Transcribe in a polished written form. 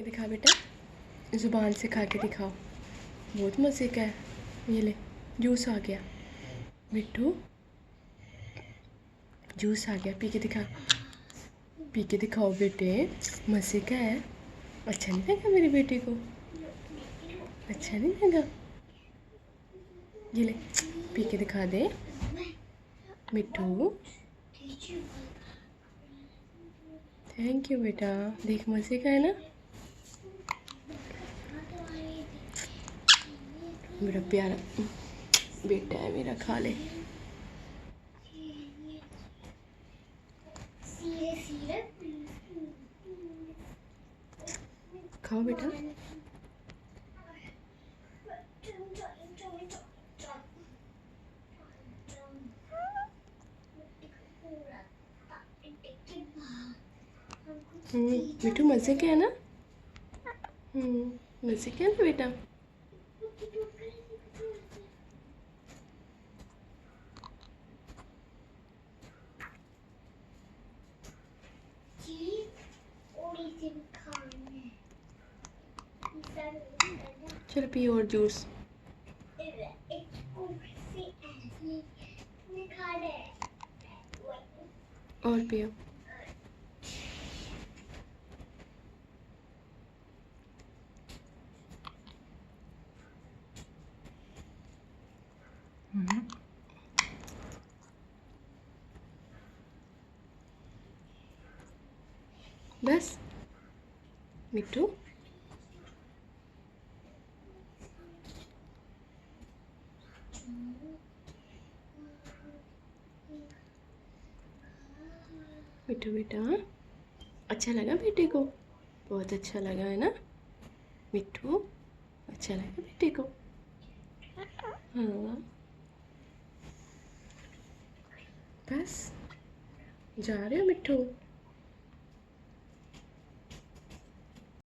के दिखा बेटा, ज़ुबान से खा के दिखाओ। बहुत मज़े का है। ये ले, जूस आ गया। मिट्ठू, जूस आ गया, पी के दिखा। पी के दिखाओ बेटे, मज़े का है। अच्छा नहीं लगा मेरी बेटी को? अच्छा नहीं लगा? ये ले, पी के दिखा दे मिट्ठू। थैंक यू बेटा। देख, मज़े का है ना? मेरा प्यारा बेटा है मेरा, खा ले। खाओ बेटा। मिट्ठू, मज़े के है ना? मज़े के है ना बेटा? चलो पी और जूस। और पियो। बस मिट्ठू, मिट्ठू बेटा, अच्छा लगा बेटे को? बहुत अच्छा लगा है ना मिट्ठू? अच्छा लगा बेटे को? हाँ। बस जा रहे हो मिट्ठू?